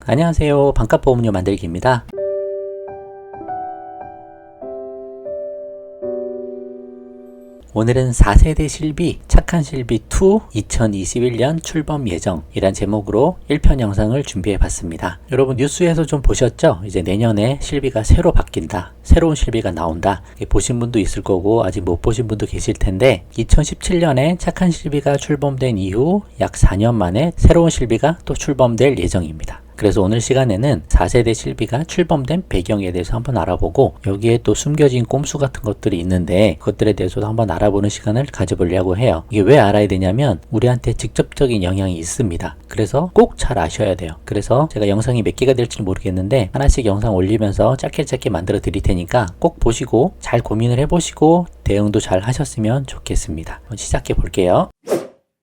안녕하세요. 반값보험료 만들기입니다. 오늘은 4세대 실비 착한 실비 2 2021년 출범 예정이란 제목으로 1편 영상을 준비해 봤습니다. 여러분 뉴스에서 좀 보셨죠? 이제 내년에 실비가 새로 바뀐다. 새로운 실비가 나온다. 보신 분도 있을 거고 아직 못 보신 분도 계실 텐데 2017년에 착한 실비가 출범된 이후 약 4년 만에 새로운 실비가 또 출범될 예정입니다. 그래서 오늘 시간에는 4세대 실비가 출범된 배경에 대해서 한번 알아보고 여기에 또 숨겨진 꼼수 같은 것들이 있는데 그것들에 대해서도 한번 알아보는 시간을 가져보려고 해요. 이게 왜 알아야 되냐면 우리한테 직접적인 영향이 있습니다. 그래서 꼭 잘 아셔야 돼요. 그래서 제가 영상이 몇 개가 될지 모르겠는데 하나씩 영상 올리면서 짧게 만들어 드릴 테니까 꼭 보시고 잘 고민을 해보시고 대응도 잘 하셨으면 좋겠습니다. 시작해 볼게요.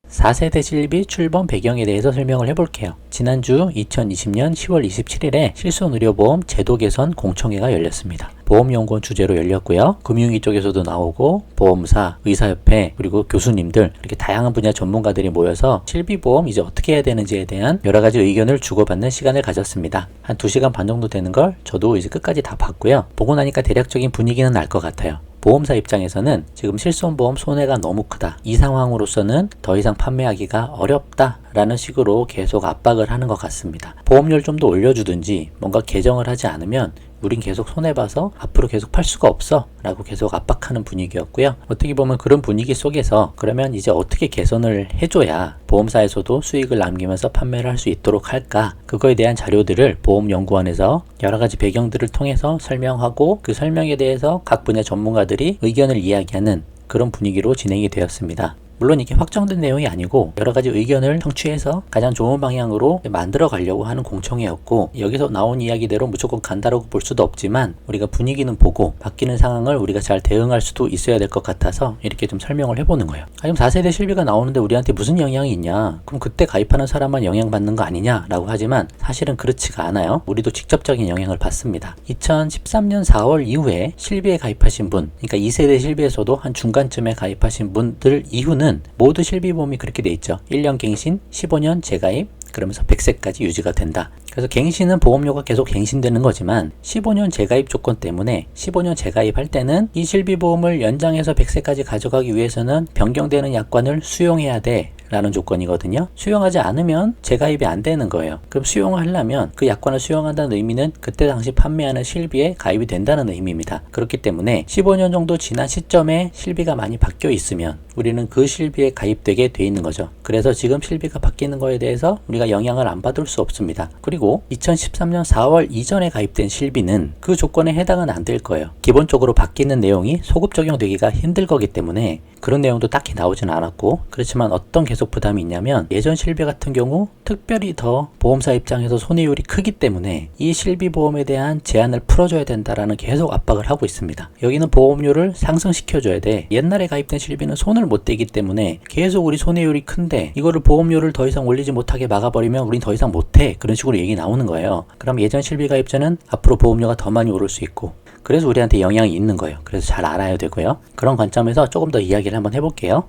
4세대 실비 출범 배경에 대해서 설명을 해볼게요. 지난주 2020년 10월 27일에 실손의료보험 제도 개선 공청회가 열렸습니다. 보험연구원 주재로 열렸고요. 금융위 쪽에서도 나오고 보험사, 의사협회, 그리고 교수님들 이렇게 다양한 분야 전문가들이 모여서 실비보험 이제 어떻게 해야 되는지에 대한 여러 가지 의견을 주고받는 시간을 가졌습니다. 한 2시간 반 정도 되는 걸 저도 이제 끝까지 다 봤고요. 보고 나니까 대략적인 분위기는 알 것 같아요. 보험사 입장에서는 지금 실손보험 손해가 너무 크다. 이 상황으로서는 더 이상 판매하기가 어렵다 라는 식으로 계속 압박을 하는 것 같습니다. 보험료를 좀 더 올려주든지 뭔가 개정을 하지 않으면 우린 계속 손해봐서 앞으로 계속 팔 수가 없어 라고 계속 압박하는 분위기였고요. 어떻게 보면 그런 분위기 속에서 그러면 이제 어떻게 개선을 해줘야 보험사에서도 수익을 남기면서 판매를 할 수 있도록 할까, 그거에 대한 자료들을 보험연구원에서 여러 가지 배경들을 통해서 설명하고 그 설명에 대해서 각 분야 전문가들이 의견을 이야기하는 그런 분위기로 진행이 되었습니다. 물론 이게 확정된 내용이 아니고 여러 가지 의견을 청취해서 가장 좋은 방향으로 만들어 가려고 하는 공청회였고, 여기서 나온 이야기대로 무조건 간다라고 볼 수도 없지만 우리가 분위기는 보고 바뀌는 상황을 우리가 잘 대응할 수도 있어야 될 것 같아서 이렇게 좀 설명을 해보는 거예요. 그럼 4세대 실비가 나오는데 우리한테 무슨 영향이 있냐? 그럼 그때 가입하는 사람만 영향받는 거 아니냐? 라고 하지만 사실은 그렇지가 않아요. 우리도 직접적인 영향을 받습니다. 2013년 4월 이후에 실비에 가입하신 분, 그러니까 2세대 실비에서도 한 중간쯤에 가입하신 분들 이후는 모두 실비보험이 그렇게 돼 있죠. 1년 갱신, 15년 재가입, 그러면서 100세까지 유지가 된다. 그래서 갱신은 보험료가 계속 갱신되는 거지만 15년 재가입 조건 때문에 15년 재가입할 때는 이 실비보험을 연장해서 100세까지 가져가기 위해서는 변경되는 약관을 수용해야 돼 라는 조건이거든요. 수용하지 않으면 재가입이 안 되는 거예요. 그럼 수용을 하려면 그 약관을 수용한다는 의미는 그때 당시 판매하는 실비에 가입이 된다는 의미입니다. 그렇기 때문에 15년 정도 지난 시점에 실비가 많이 바뀌어 있으면 우리는 그 실비에 가입되게 돼 있는 거죠. 그래서 지금 실비가 바뀌는 거에 대해서 우리가 영향을 안 받을 수 없습니다. 그리고 2013년 4월 이전에 가입된 실비는 그 조건에 해당은 안 될 거예요. 기본적으로 바뀌는 내용이 소급 적용되기가 힘들 거기 때문에 그런 내용도 딱히 나오진 않았고, 그렇지만 어떤 계속 부담이 있냐면 예전 실비 같은 경우 특별히 더 보험사 입장에서 손해율이 크기 때문에 이 실비보험에 대한 제한을 풀어줘야 된다라는 계속 압박을 하고 있습니다. 여기는 보험료를 상승시켜줘야 돼. 옛날에 가입된 실비는 손을 못 대기 때문에 계속 우리 손해율이 큰데 이거를 보험료를 더 이상 올리지 못하게 막아버리면 우린 더 이상 못해. 그런 식으로 얘기 나오는 거예요. 그럼 예전 실비 가입자는 앞으로 보험료가 더 많이 오를 수 있고, 그래서 우리한테 영향이 있는 거예요. 그래서 잘 알아야 되고요. 그런 관점에서 조금 더 이야기를 한번 해볼게요.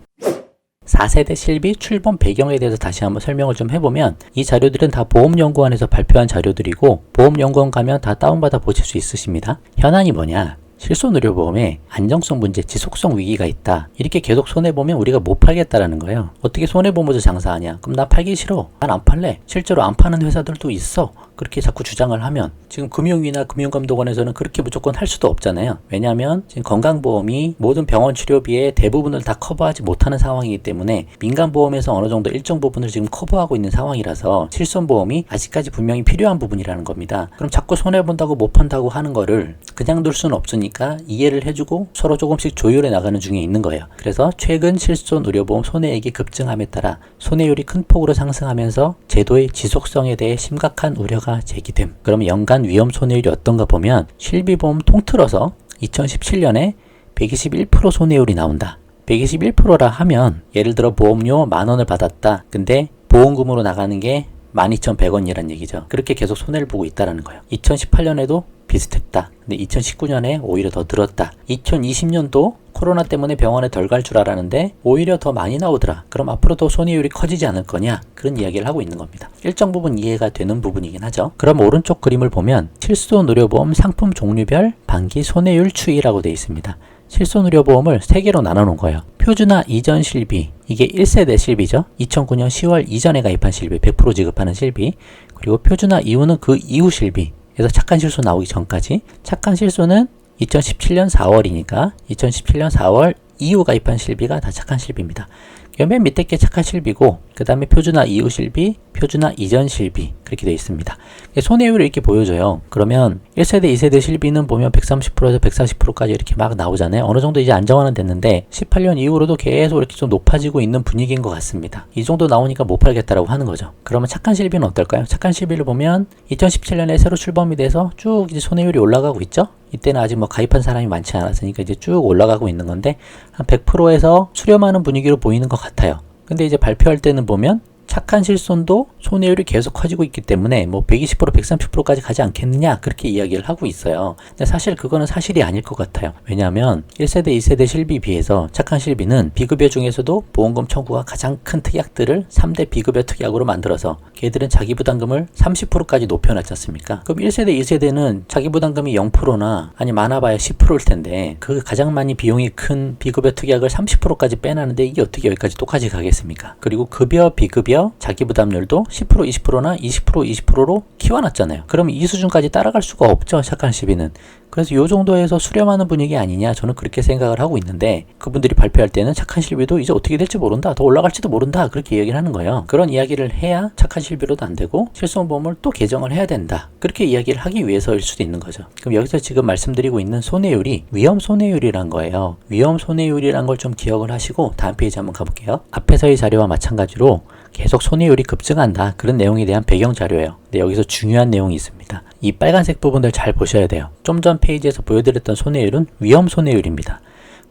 4세대 실비 출범 배경에 대해서 다시 한번 설명을 좀 해보면, 이 자료들은 다 보험연구원에서 발표한 자료들이고 보험연구원 가면 다 다운받아 보실 수 있으십니다. 현안이 뭐냐? 실손의료보험에 안정성 문제, 지속성 위기가 있다. 이렇게 계속 손해보면 우리가 못 팔겠다라는 거예요. 어떻게 손해보면서 장사하냐? 그럼 나 팔기 싫어. 난 안 팔래. 실제로 안 파는 회사들도 있어. 그렇게 자꾸 주장을 하면 지금 금융위나 금융감독원에서는 그렇게 무조건 할 수도 없잖아요. 왜냐하면 지금 건강보험이 모든 병원 치료비의 대부분을 다 커버하지 못하는 상황이기 때문에 민간보험에서 어느 정도 일정 부분을 지금 커버하고 있는 상황이라서 실손보험이 아직까지 분명히 필요한 부분이라는 겁니다. 그럼 자꾸 손해본다고 못 판다고 하는 거를 그냥 둘 수는 없으니까 이해를 해주고 서로 조금씩 조율해 나가는 중에 있는 거예요. 그래서 최근 실손의료보험 손해액이 급증함에 따라 손해율이 큰 폭으로 상승하면서 제도의 지속성에 대해 심각한 우려가 제기됨. 그러면 연간 위험 손해율이 어떤가 보면 실비보험 통틀어서 2017년에 121% 손해율이 나온다. 121%라 하면 예를 들어 보험료 10,000원을 받았다. 근데 보험금으로 나가는 게 12,100원이란 얘기죠. 그렇게 계속 손해를 보고 있다는 거예요. 2018년에도 비슷했다. 근데 2019년에 오히려 더 늘었다. 2020년도 코로나 때문에 병원에 덜 갈 줄 알았는데 오히려 더 많이 나오더라. 그럼 앞으로 더 손해율이 커지지 않을 거냐? 그런 이야기를 하고 있는 겁니다. 일정 부분 이해가 되는 부분이긴 하죠. 그럼 오른쪽 그림을 보면 실손의료보험 상품 종류별 반기 손해율 추이라고 되어 있습니다. 실손의료보험을 3개로 나눠 놓은 거예요. 표준화 이전 실비, 이게 1세대 실비죠. 2009년 10월 이전에 가입한 실비, 100% 지급하는 실비. 그리고 표준화 이후는 그 이후 실비. 그래서 착한 실손 나오기 전까지. 착한 실손은 2017년 4월이니까 2017년 4월 이후 가입한 실비가 다 착한 실비입니다. 맨 밑에 게 착한 실비고 그 다음에 표준화 이후 실비, 표준화 이전 실비 그렇게 되어 있습니다. 손해율을 이렇게 보여줘요. 그러면 1세대, 2세대 실비는 보면 130%에서 140%까지 이렇게 막 나오잖아요. 어느 정도 이제 안정화는 됐는데 18년 이후로도 계속 이렇게 좀 높아지고 있는 분위기인 것 같습니다. 이 정도 나오니까 못 팔겠다라고 하는 거죠. 그러면 착한 실비는 어떨까요? 착한 실비를 보면 2017년에 새로 출범이 돼서 쭉 이제 손해율이 올라가고 있죠. 이때는 아직 뭐 가입한 사람이 많지 않았으니까 이제 쭉 올라가고 있는 건데 한 100%에서 수렴하는 분위기로 보이는 것 같아요. 근데 이제 발표할 때는 보면 착한 실손도 손해율이 계속 커지고 있기 때문에 뭐 120%, 130%까지 가지 않겠느냐 그렇게 이야기를 하고 있어요. 근데 사실 그거는 사실이 아닐 것 같아요. 왜냐하면 1세대, 2세대 실비 비해서 착한 실비는 비급여 중에서도 보험금 청구가 가장 큰 특약들을 3대 비급여 특약으로 만들어서 걔들은 자기부담금을 30%까지 높여놨지 않습니까? 그럼 1세대, 2세대는 자기부담금이 0%나 아니 많아봐야 10%일 텐데 그 가장 많이 비용이 큰 비급여 특약을 30%까지 빼놨는데 이게 어떻게 여기까지 똑같이 가겠습니까? 그리고 급여, 비급여 자기부담률도 10%, 20%나 20%, 20%로 키워놨잖아요. 그럼 이 수준까지 따라갈 수가 없죠. 착한 실비는. 그래서 이 정도에서 수렴하는 분위기 아니냐 저는 그렇게 생각을 하고 있는데 그분들이 발표할 때는 착한 실비도 이제 어떻게 될지 모른다. 더 올라갈지도 모른다. 그렇게 얘기를 하는 거예요. 그런 이야기를 해야 착한 실비로도 안 되고 실손보험을 또 개정을 해야 된다. 그렇게 이야기를 하기 위해서일 수도 있는 거죠. 그럼 여기서 지금 말씀드리고 있는 손해율이 위험 손해율이란 거예요. 위험 손해율이란 걸 좀 기억을 하시고 다음 페이지 한번 가볼게요. 앞에서의 자료와 마찬가지로 계속 손해율이 급증한다. 그런 내용에 대한 배경 자료예요. 근데 여기서 중요한 내용이 있습니다. 이 빨간색 부분들 잘 보셔야 돼요. 좀 전 페이지에서 보여드렸던 손해율은 위험 손해율입니다.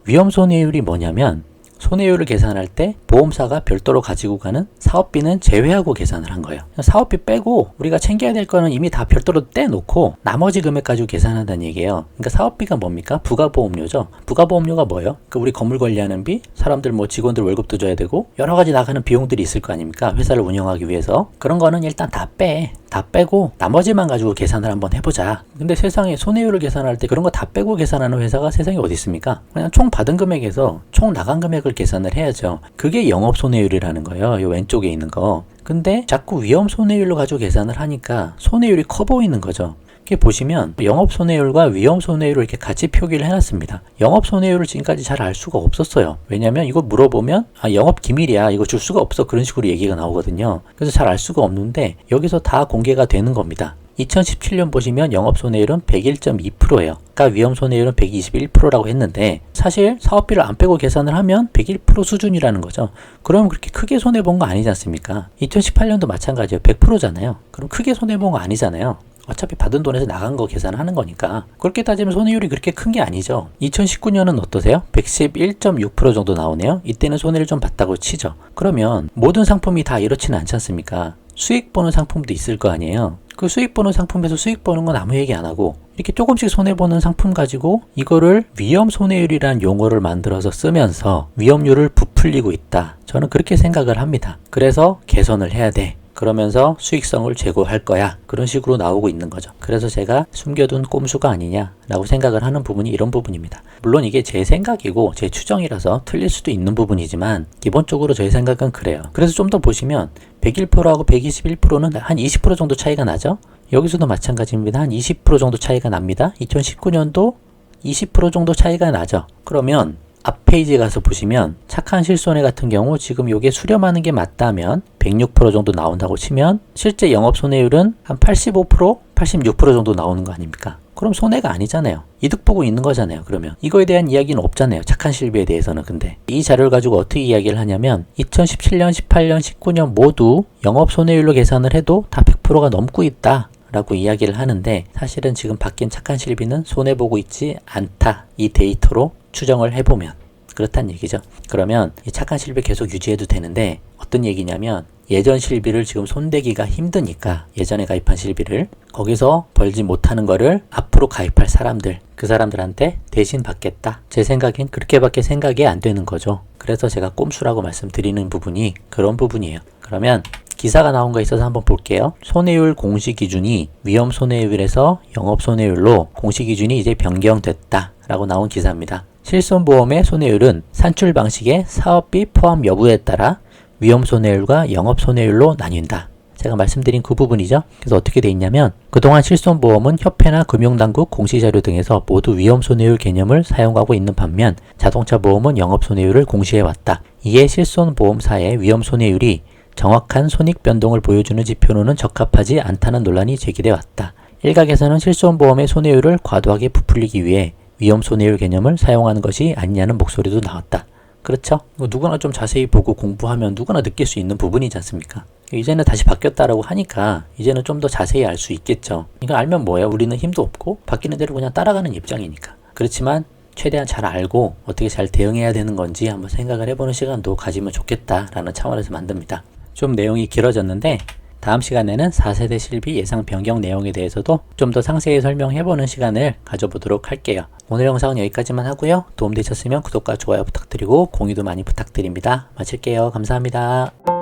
위험 손해율이 뭐냐면 손해율을 계산할 때 보험사가 별도로 가지고 가는 사업비는 제외하고 계산을 한 거예요. 사업비 빼고 우리가 챙겨야 될 거는 이미 다 별도로 떼놓고 나머지 금액 가지고 계산한다는 얘기예요. 그러니까 사업비가 뭡니까? 부가보험료죠. 부가보험료가 뭐예요? 우리 건물 관리하는 비, 사람들 뭐 직원들 월급도 줘야 되고 여러 가지 나가는 비용들이 있을 거 아닙니까? 회사를 운영하기 위해서. 그런 거는 일단 다 빼고 나머지만 가지고 계산을 한번 해보자. 근데 세상에 손해율을 계산할 때 그런 거 다 빼고 계산하는 회사가 세상에 어디 있습니까? 그냥 총 받은 금액에서 총 나간 금액을 계산을 해야죠. 그게 영업 손해율이라는 거예요. 이 왼쪽에 있는 거. 근데 자꾸 위험 손해율로 가지고 계산을 하니까 손해율이 커 보이는 거죠. 이렇게 보시면 영업 손해율과 위험 손해율을 이렇게 같이 표기를 해놨습니다. 영업 손해율을 지금까지 잘 알 수가 없었어요. 왜냐면 이거 물어보면 영업 기밀이야. 이거 줄 수가 없어. 그런 식으로 얘기가 나오거든요. 그래서 잘 알 수가 없는데 여기서 다 공개가 되는 겁니다. 2017년 보시면 영업손해율은 101.2%예요. 아까 위험손해율은 121%라고 했는데 사실 사업비를 안 빼고 계산을 하면 101% 수준이라는 거죠. 그럼 그렇게 크게 손해본 거 아니지 않습니까? 2018년도 마찬가지예요. 100%잖아요. 그럼 크게 손해본 거 아니잖아요. 어차피 받은 돈에서 나간 거 계산하는 거니까. 그렇게 따지면 손해율이 그렇게 큰 게 아니죠. 2019년은 어떠세요? 111.6% 정도 나오네요. 이때는 손해를 좀 봤다고 치죠. 그러면 모든 상품이 다 이렇지는 않지 않습니까? 수익 보는 상품도 있을 거 아니에요. 그 수익 보는 상품에서 수익 보는 건 아무 얘기 안 하고 이렇게 조금씩 손해보는 상품 가지고 이거를 위험 손해율이라는 용어를 만들어서 쓰면서 위험률을 부풀리고 있다. 저는 그렇게 생각을 합니다. 그래서 개선을 해야 돼. 그러면서 수익성을 제고할 거야. 그런 식으로 나오고 있는 거죠. 그래서 제가 숨겨둔 꼼수가 아니냐라고 생각을 하는 부분이 이런 부분입니다. 물론 이게 제 생각이고 제 추정이라서 틀릴 수도 있는 부분이지만 기본적으로 제 생각은 그래요. 그래서 좀 더 보시면 101%하고 121%는 한 20% 정도 차이가 나죠. 여기서도 마찬가지입니다. 한 20% 정도 차이가 납니다. 2019년도 20% 정도 차이가 나죠. 그러면 앞 페이지에 가서 보시면 착한 실손해 같은 경우 지금 요게 수렴하는 게 맞다면 106% 정도 나온다고 치면 실제 영업 손해율은 한 85%, 86% 정도 나오는 거 아닙니까? 그럼 손해가 아니잖아요. 이득 보고 있는 거잖아요. 그러면 이거에 대한 이야기는 없잖아요. 착한 실비에 대해서는. 근데 이 자료를 가지고 어떻게 이야기를 하냐면 2017년, 18년, 19년 모두 영업 손해율로 계산을 해도 다 100%가 넘고 있다 라고 이야기를 하는데 사실은 지금 바뀐 착한 실비는 손해보고 있지 않다. 이 데이터로 추정을 해보면 그렇다는 얘기죠. 그러면 이 착한 실비 계속 유지해도 되는데 어떤 얘기냐면 예전 실비를 지금 손대기가 힘드니까 예전에 가입한 실비를 거기서 벌지 못하는 거를 앞으로 가입할 사람들 그 사람들한테 대신 받겠다. 제 생각엔 그렇게밖에 생각이 안 되는 거죠. 그래서 제가 꼼수라고 말씀드리는 부분이 그런 부분이에요. 그러면 기사가 나온 거 있어서 한번 볼게요. 손해율 공시 기준이 위험 손해율에서 영업 손해율로 공시 기준이 이제 변경됐다 라고 나온 기사입니다. 실손보험의 손해율은 산출 방식의 사업비 포함 여부에 따라 위험 손해율과 영업 손해율로 나뉜다. 제가 말씀드린 그 부분이죠. 그래서 어떻게 돼 있냐면 그동안 실손보험은 협회나 금융당국 공시자료 등에서 모두 위험 손해율 개념을 사용하고 있는 반면 자동차 보험은 영업 손해율을 공시해왔다. 이에 실손보험사의 위험 손해율이 정확한 손익 변동을 보여주는 지표로는 적합하지 않다는 논란이 제기돼 왔다. 일각에서는 실손보험의 손해율을 과도하게 부풀리기 위해 위험 손해율 개념을 사용하는 것이 아니냐는 목소리도 나왔다. 그렇죠? 누구나 좀 자세히 보고 공부하면 누구나 느낄 수 있는 부분이지 않습니까? 이제는 다시 바뀌었다라고 하니까 이제는 좀 더 자세히 알 수 있겠죠. 이거 알면 뭐예요? 우리는 힘도 없고 바뀌는 대로 그냥 따라가는 입장이니까. 그렇지만 최대한 잘 알고 어떻게 잘 대응해야 되는 건지 한번 생각을 해보는 시간도 가지면 좋겠다라는 차원에서 만듭니다. 좀 내용이 길어졌는데 다음 시간에는 4세대 실비 예상 변경 내용에 대해서도 좀 더 상세히 설명해보는 시간을 가져보도록 할게요. 오늘 영상은 여기까지만 하고요. 도움되셨으면 구독과 좋아요 부탁드리고 공유도 많이 부탁드립니다. 마칠게요. 감사합니다.